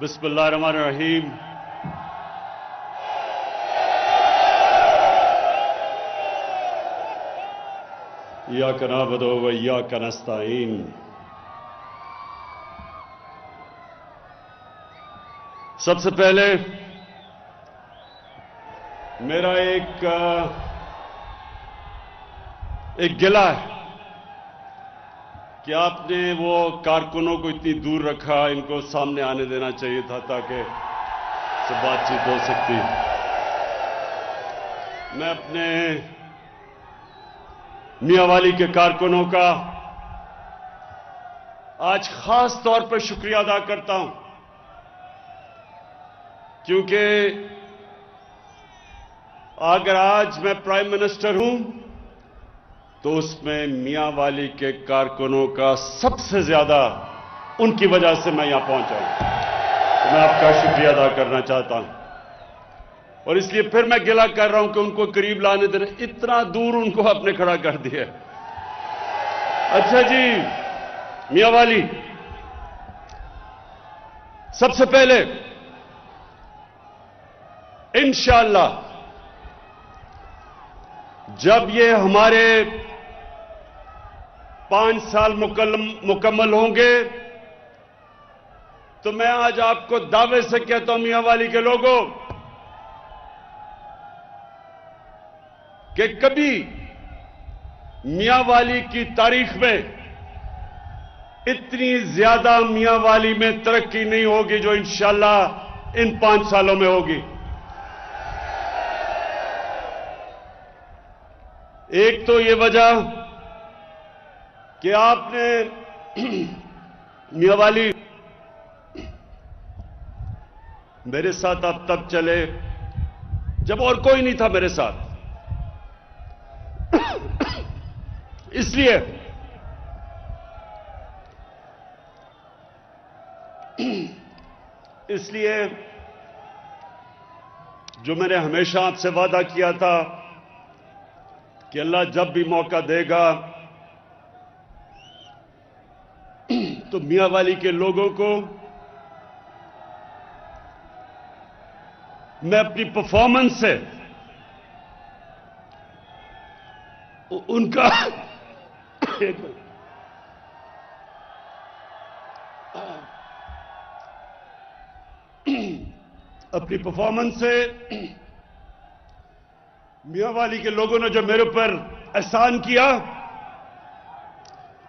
بسم اللہ الرحمن الرحیم. ایاک نعبد و ایاک نستعین. سب سے پہلے میرا ایک گلہ ہے کہ آپ نے وہ کارکنوں کو اتنی دور رکھا، ان کو سامنے آنے دینا چاہیے تھا تاکہ سے بات چیت ہو سکتی. میں اپنے میاں والی کے کارکنوں کا آج خاص طور پر شکریہ ادا کرتا ہوں، کیونکہ اگر آج میں پرائم منسٹر ہوں تو اس میں میاں والی کے کارکنوں کا سب سے زیادہ ان کی وجہ سے میں یہاں پہنچا ہوں. تو میں آپ کا شکریہ ادا کرنا چاہتا ہوں، اور اس لیے پھر میں گلہ کر رہا ہوں کہ ان کو قریب لانے دینا. اتنا دور ان کو آپ نے کھڑا کر دیا. اچھا جی میاں والی، سب سے پہلے انشاءاللہ جب یہ ہمارے 5 سال مکمل ہوں گے تو میں آج آپ کو دعوے سے کہتا ہوں میاں والی کے لوگوں کہ کبھی میاں والی کی تاریخ میں اتنی زیادہ میاں والی میں ترقی نہیں ہوگی جو انشاءاللہ ان 5 سالوں میں ہوگی. ایک تو یہ وجہ کہ آپ نے میاں والی میرے ساتھ آپ تب چلے جب اور کوئی نہیں تھا میرے ساتھ. اس لیے جو میں نے ہمیشہ آپ سے وعدہ کیا تھا کہ اللہ جب بھی موقع دے گا تو میاں والی کے لوگوں کو میں اپنی پرفارمنس سے ان کا اپنی پرفارمنس سے میاں والی کے لوگوں نے جو میرے اوپر احسان کیا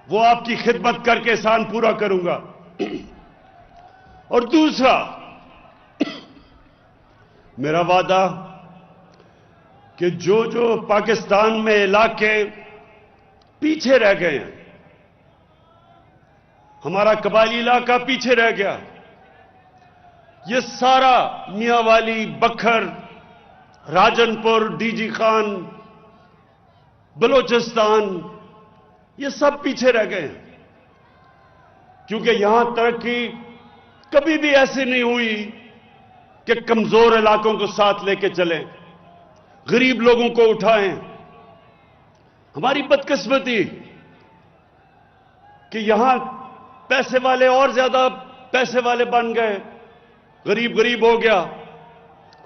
وہ آپ کی خدمت کر کے احسان پورا کروں گا. اور دوسرا میرا وعدہ کہ جو پاکستان میں علاقے پیچھے رہ گئے ہیں، ہمارا قبائلی علاقہ پیچھے رہ گیا، یہ سارا میاں والی، بکھر، راجن پور، ڈی جی خان، بلوچستان، یہ سب پیچھے رہ گئے ہیں. کیونکہ یہاں ترقی کبھی بھی ایسی نہیں ہوئی کہ کمزور علاقوں کو ساتھ لے کے چلیں، غریب لوگوں کو اٹھائیں. ہماری بدقسمتی کہ یہاں پیسے والے اور زیادہ پیسے والے بن گئے، غریب ہو گیا،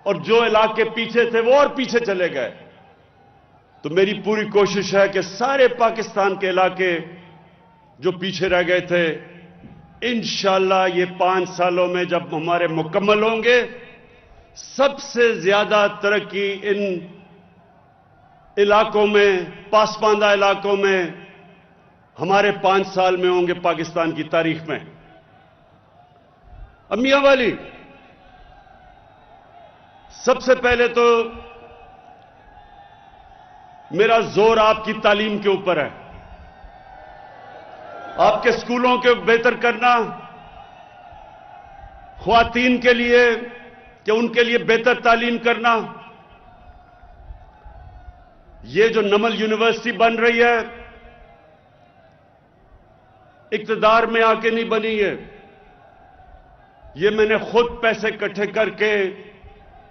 اور جو علاقے پیچھے تھے وہ اور پیچھے چلے گئے. تو میری پوری کوشش ہے کہ سارے پاکستان کے علاقے جو پیچھے رہ گئے تھے انشاءاللہ یہ 5 سالوں میں جب ہمارے مکمل ہوں گے سب سے زیادہ ترقی ان علاقوں میں، پاسماندہ علاقوں میں ہمارے 5 سال میں ہوں گے پاکستان کی تاریخ میں. اب میاں والی، سب سے پہلے تو میرا زور آپ کی تعلیم کے اوپر ہے. آپ کے اسکولوں کے بہتر کرنا، خواتین کے لیے کہ ان کے لیے بہتر تعلیم کرنا. یہ جو نمل یونیورسٹی بن رہی ہے اقتدار میں آ کے نہیں بنی ہے، یہ میں نے خود پیسے اکٹھے کر کے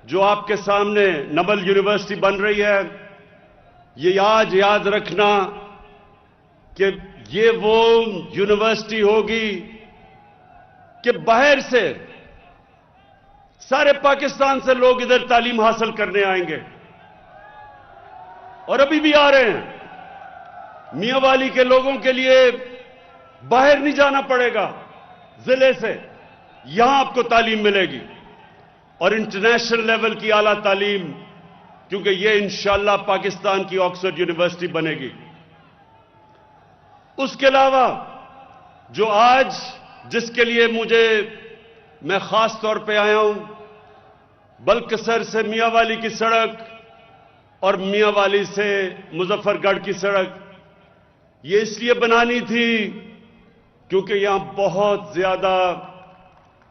جو آپ کے سامنے نمل یونیورسٹی بن رہی ہے، یہ آج یاد رکھنا کہ یہ وہ یونیورسٹی ہوگی کہ باہر سے سارے پاکستان سے لوگ ادھر تعلیم حاصل کرنے آئیں گے اور ابھی بھی آ رہے ہیں. میاں والی کے لوگوں کے لیے باہر نہیں جانا پڑے گا ضلع سے, یہاں آپ کو تعلیم ملے گی اور انٹرنیشنل لیول کی اعلیٰ تعلیم, کیونکہ یہ انشاءاللہ پاکستان کی آکسفورڈ یونیورسٹی بنے گی. اس کے علاوہ جو آج جس کے لیے میں خاص طور پہ آیا ہوں, بلکسر سے میاں والی کی سڑک اور میاں والی سے مظفر گڑھ کی سڑک, یہ اس لیے بنانی تھی کیونکہ یہاں بہت زیادہ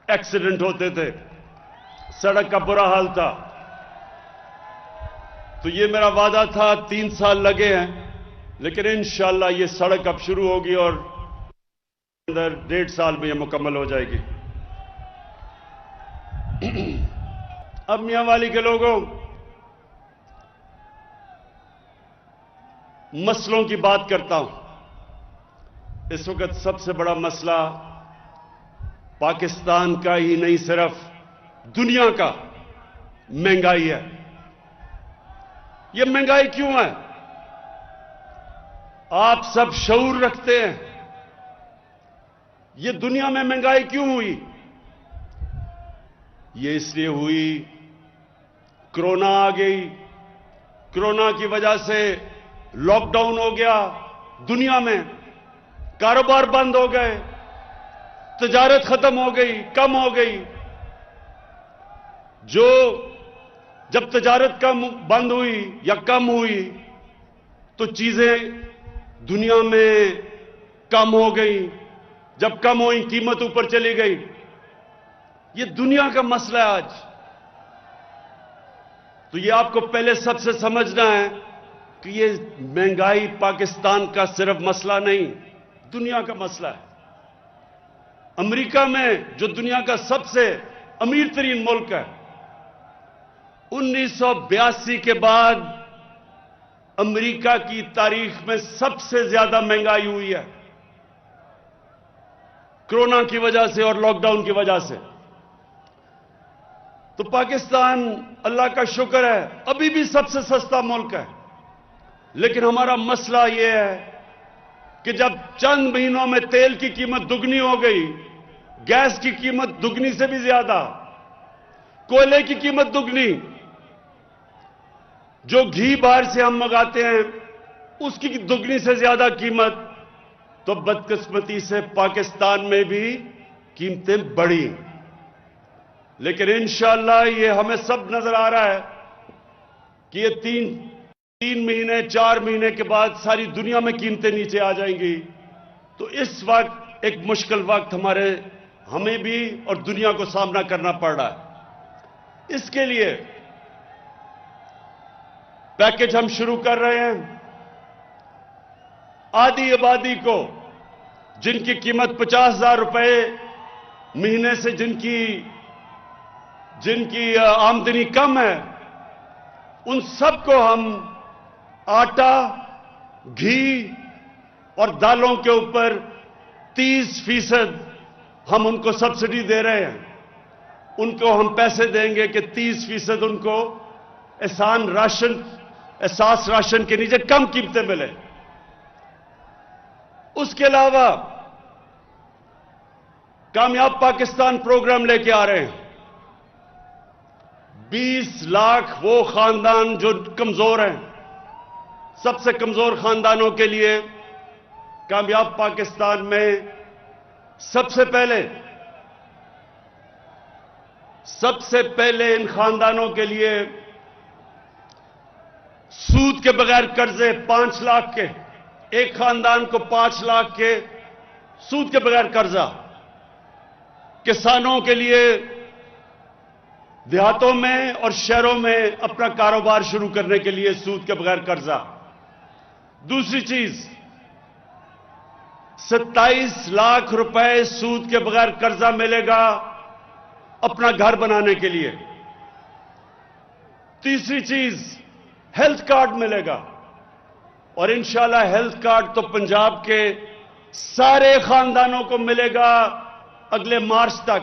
ایکسیڈنٹ ہوتے تھے, سڑک کا برا حال تھا. تو یہ میرا وعدہ تھا, 3 سال لگے ہیں لیکن انشاءاللہ یہ سڑک اب شروع ہوگی اور اندر 1.5 سال میں یہ مکمل ہو جائے گی. اب میاں والی کے لوگوں, مسئلوں کی بات کرتا ہوں. اس وقت سب سے بڑا مسئلہ پاکستان کا ہی نہیں صرف دنیا کا مہنگائی ہے. یہ مہنگائی کیوں ہے؟ آپ سب شعور رکھتے ہیں, یہ دنیا میں مہنگائی کیوں ہوئی؟ یہ اس لیے ہوئی, کرونا آ گئی, کرونا کی وجہ سے لاک ڈاؤن ہو گیا دنیا میں, کاروبار بند ہو گئے, تجارت ختم ہو گئی, کم ہو گئی. جب تجارت بند ہوئی یا کم ہوئی تو چیزیں دنیا میں کم ہو گئی, جب کم ہوئی قیمت اوپر چلی گئی. یہ دنیا کا مسئلہ ہے آج. تو یہ آپ کو پہلے سب سے سمجھنا ہے کہ یہ مہنگائی پاکستان کا صرف مسئلہ نہیں, دنیا کا مسئلہ ہے. امریکہ میں جو دنیا کا سب سے امیر ترین ملک ہے, 1982 کے بعد امریکہ کی تاریخ میں سب سے زیادہ مہنگائی ہوئی ہے, کرونا کی وجہ سے اور لاک ڈاؤن کی وجہ سے. تو پاکستان اللہ کا شکر ہے ابھی بھی سب سے سستا ملک ہے, لیکن ہمارا مسئلہ یہ ہے کہ جب چند مہینوں میں تیل کی قیمت دگنی ہو گئی, گیس کی قیمت دگنی سے بھی زیادہ, کوئلے کی قیمت دگنی, جو گھی باہر سے ہم منگاتے ہیں اس کی دگنی سے زیادہ قیمت, تو بدقسمتی سے پاکستان میں بھی قیمتیں بڑھی. لیکن انشاءاللہ یہ ہمیں سب نظر آ رہا ہے کہ یہ تین مہینے 4 مہینے کے بعد ساری دنیا میں قیمتیں نیچے آ جائیں گی. تو اس وقت ایک مشکل وقت ہمیں بھی اور دنیا کو سامنا کرنا پڑ رہا ہے. اس کے لیے پیکج ہم شروع کر رہے ہیں. آدھی آبادی کو جن کی قیمت 50,000 روپے مہینے سے جن کی آمدنی کم ہے, ان سب کو ہم آٹا, گھی اور دالوں کے اوپر 30% ہم ان کو سبسڈی دے رہے ہیں. ان کو ہم پیسے دیں گے کہ 30% ان کو احساس راشن کے نیچے کم قیمتیں ملے. اس کے علاوہ کامیاب پاکستان پروگرام لے کے آ رہے ہیں. 20 لاکھ وہ خاندان جو کمزور ہیں, سب سے کمزور خاندانوں کے لیے کامیاب پاکستان میں سب سے پہلے ان خاندانوں کے لیے سود کے بغیر قرضے 5 لاکھ کے, ایک خاندان کو 5 لاکھ کے سود کے بغیر قرضہ. کسانوں کے لیے دیہاتوں میں اور شہروں میں اپنا کاروبار شروع کرنے کے لیے سود کے بغیر قرضہ. دوسری چیز 27 لاکھ روپے سود کے بغیر قرضہ ملے گا اپنا گھر بنانے کے لیے. تیسری چیز ہیلتھ کارڈ ملے گا, اور انشاءاللہ ہیلتھ کارڈ تو پنجاب کے سارے خاندانوں کو ملے گا اگلے مارچ تک.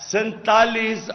47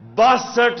62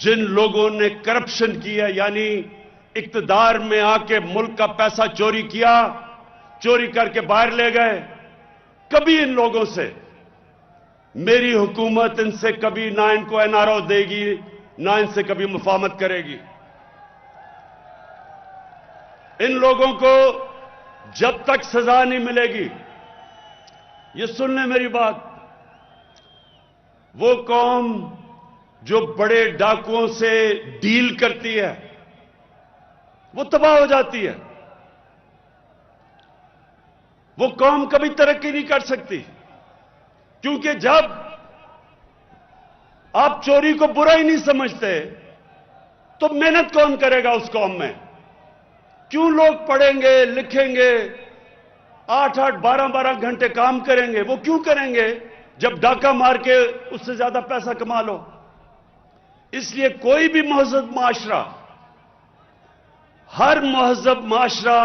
جن لوگوں نے کرپشن کی ہے، یعنی اقتدار میں آ کے ملک کا پیسہ چوری کیا، چوری کر کے باہر لے گئے، کبھی ان لوگوں سے میری حکومت ان سے کبھی نہ ان کو این آر او دے گی، نہ ان سے کبھی مفاہمت کرے گی۔ ان لوگوں کو جب تک سزا نہیں ملے گی، یہ سن لیں میری بات، وہ قوم جو بڑے ڈاکوؤں سے ڈیل کرتی ہے وہ تباہ ہو جاتی ہے۔ وہ قوم کبھی ترقی نہیں کر سکتی، کیونکہ جب آپ چوری کو برا ہی نہیں سمجھتے تو محنت کون کرے گا اس قوم میں؟ کیوں لوگ پڑھیں گے، لکھیں گے، 8-8 12-12 گھنٹے کام کریں گے؟ وہ کیوں کریں گے جب ڈاکہ مار کے اس سے زیادہ پیسہ کما لو؟ اس لیے کوئی بھی مہذب معاشرہ، ہر مہذب معاشرہ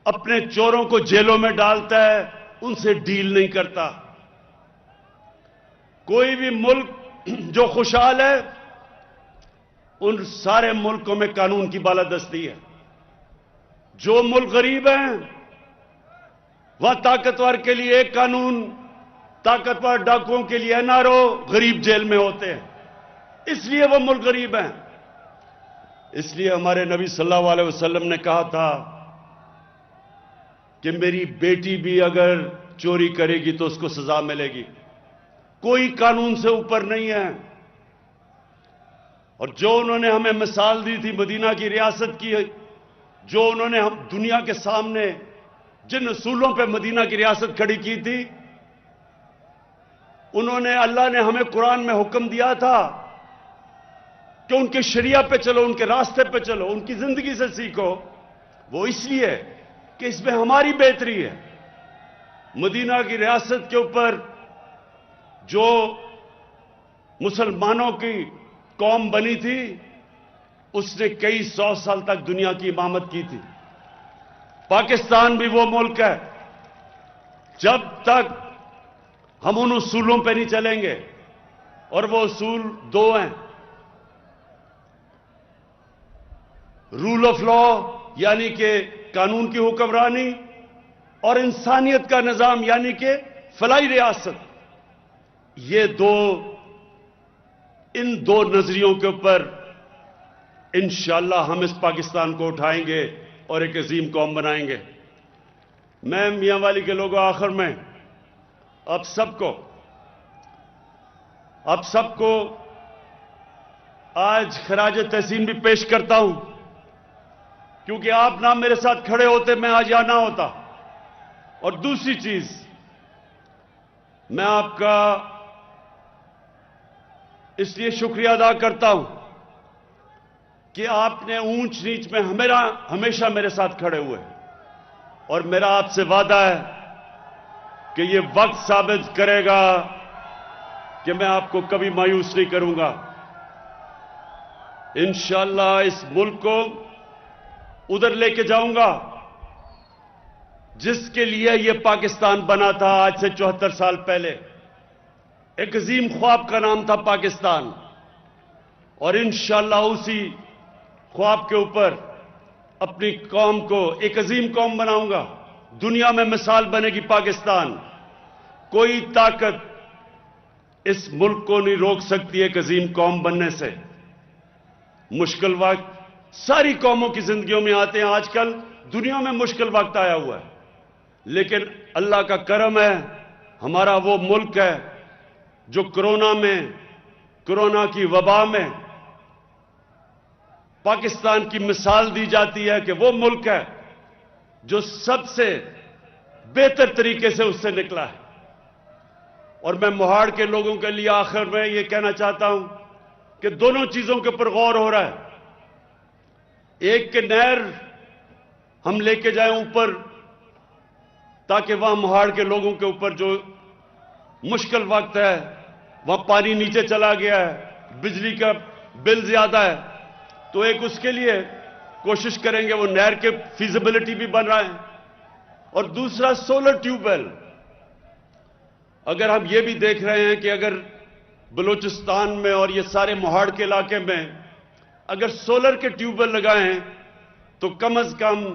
اپنے چوروں کو جیلوں میں ڈالتا ہے، ان سے ڈیل نہیں کرتا۔ کوئی بھی ملک جو خوشحال ہے، ان سارے ملکوں میں قانون کی بالادستی ہے۔ جو ملک غریب ہیں وہاں طاقتور کے لیے ایک قانون، طاقتور ڈاکوؤں کے لیے این آر او، غریب جیل میں ہوتے ہیں، اس لیے وہ ملک غریب ہیں۔ اس لیے ہمارے نبی صلی اللہ علیہ وسلم نے کہا تھا کہ میری بیٹی بھی اگر چوری کرے گی تو اس کو سزا ملے گی، کوئی قانون سے اوپر نہیں ہے۔ اور جو انہوں نے ہمیں مثال دی تھی مدینہ کی ریاست کی، جو انہوں نے ہم دنیا کے سامنے جن اصولوں پہ مدینہ کی ریاست کھڑی کی تھی، انہوں نے، اللہ نے ہمیں قرآن میں حکم دیا تھا کہ ان کے شریعہ پہ چلو، ان کے راستے پہ چلو، ان کی زندگی سے سیکھو۔ وہ اس لیے کہ اس میں ہماری بہتری ہے۔ مدینہ کی ریاست کے اوپر جو مسلمانوں کی قوم بنی تھی، اس نے کئی 100 سال تک دنیا کی امامت کی تھی۔ پاکستان بھی وہ ملک ہے، جب تک ہم ان اصولوں پہ نہیں چلیں گے، اور وہ اصول دو ہیں: رول آف لا یعنی کہ قانون کی حکمرانی، اور انسانیت کا نظام یعنی کہ فلاحی ریاست۔ ان دو نظریوں کے اوپر انشاءاللہ ہم اس پاکستان کو اٹھائیں گے اور ایک عظیم قوم بنائیں گے۔ میں میاں والی کے لوگوں، آخر میں آپ سب کو آج خراج تحسین بھی پیش کرتا ہوں، کیونکہ آپ نہ میرے ساتھ کھڑے ہوتے میں آج یہاں نہ ہوتا۔ اور دوسری چیز، میں آپ کا اس لیے شکریہ ادا کرتا ہوں کہ آپ نے اونچ نیچ میں ہمیشہ میرے ساتھ کھڑے ہوئے، اور میرا آپ سے وعدہ ہے کہ یہ وقت ثابت کرے گا کہ میں آپ کو کبھی مایوس نہیں کروں گا۔ انشاءاللہ اس ملک کو ادھر لے کے جاؤں گا جس کے لیے یہ پاکستان بنا تھا آج سے 74 سال پہلے۔ ایک عظیم خواب کا نام تھا پاکستان، اور انشاءاللہ اسی خواب کے اوپر اپنی قوم کو ایک عظیم قوم بناؤں گا۔ دنیا میں مثال بنے گی پاکستان۔ کوئی طاقت اس ملک کو نہیں روک سکتی ایک عظیم قوم بننے سے۔ مشکل وقت ساری قوموں کی زندگیوں میں آتے ہیں، آج کل دنیا میں مشکل وقت آیا ہوا ہے، لیکن اللہ کا کرم ہے، ہمارا وہ ملک ہے جو کرونا کی وبا میں پاکستان کی مثال دی جاتی ہے کہ وہ ملک ہے جو سب سے بہتر طریقے سے اس سے نکلا ہے۔ اور میں مہاڑ کے لوگوں کے لیے آخر میں یہ کہنا چاہتا ہوں کہ دونوں چیزوں کے اوپر غور ہو رہا ہے۔ ایک کہ نہر ہم لے کے جائیں اوپر، تاکہ وہاں مہاڑ کے لوگوں کے اوپر جو مشکل وقت ہے، وہاں پانی نیچے چلا گیا ہے، بجلی کا بل زیادہ ہے، تو ایک اس کے لیے کوشش کریں گے، وہ نہر کے فیزیبلٹی بھی بن رہا ہے۔ اور دوسرا سولر ٹیوب ویل، اگر ہم یہ بھی دیکھ رہے ہیں کہ اگر بلوچستان میں اور یہ سارے موہاڑ کے علاقے میں اگر سولر کے ٹیوب ویل لگائیں تو کم از کم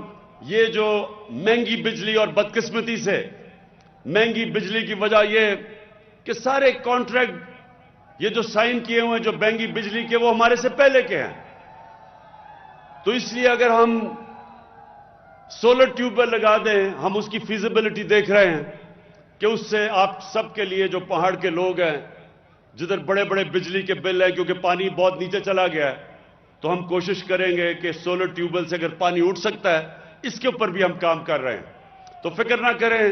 یہ جو مہنگی بجلی اور بدقسمتی سے مہنگی بجلی کی وجہ یہ کہ سارے کانٹریکٹ یہ جو سائن کیے ہوئے ہیں جو مہنگی بجلی کے وہ ہمارے سے پہلے کے ہیں. تو اس لیے اگر ہم سولر ٹیوب ویل لگا دیں, ہم اس کی فیزیبلٹی دیکھ رہے ہیں کہ اس سے آپ سب کے لیے جو پہاڑ کے لوگ ہیں جدھر بڑے بڑے بجلی کے بل ہیں کیونکہ پانی بہت نیچے چلا گیا ہے, تو ہم کوشش کریں گے کہ سولر ٹیوب ویل سے اگر پانی اٹھ سکتا ہے اس کے اوپر بھی ہم کام کر رہے ہیں. تو فکر نہ کریں,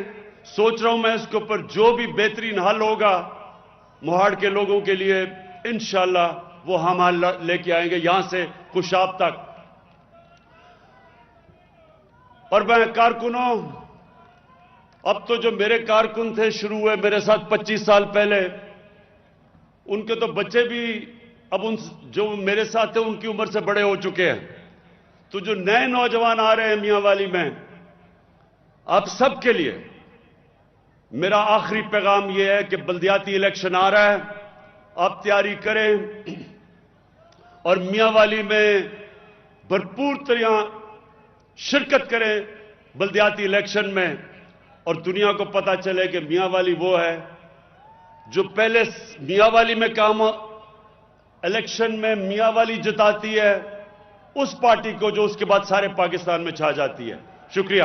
سوچ رہا ہوں میں اس کے اوپر جو بھی بہترین حل ہوگا موہاڑ کے لوگوں کے لیے انشاءاللہ وہ ہم حل لے کے آئیں گے یہاں سے خوشاب تک. اور میں کارکنوں, اب تو جو میرے کارکن تھے شروع ہوئے میرے ساتھ 25 سال پہلے, ان کے تو بچے بھی اب ان جو میرے ساتھ تھے ان کی عمر سے بڑے ہو چکے ہیں. تو جو نئے نوجوان آ رہے ہیں میاں والی میں, آپ سب کے لیے میرا آخری پیغام یہ ہے کہ بلدیاتی الیکشن آ رہا ہے, آپ تیاری کریں اور میاں والی میں بھرپور طرح شرکت کریں بلدیاتی الیکشن میں, اور دنیا کو پتا چلے کہ میاں والی وہ ہے جو پہلے میاں والی میں کام الیکشن میں میاں والی جتاتی ہے اس پارٹی کو جو اس کے بعد سارے پاکستان میں چھا جاتی ہے. شکریہ.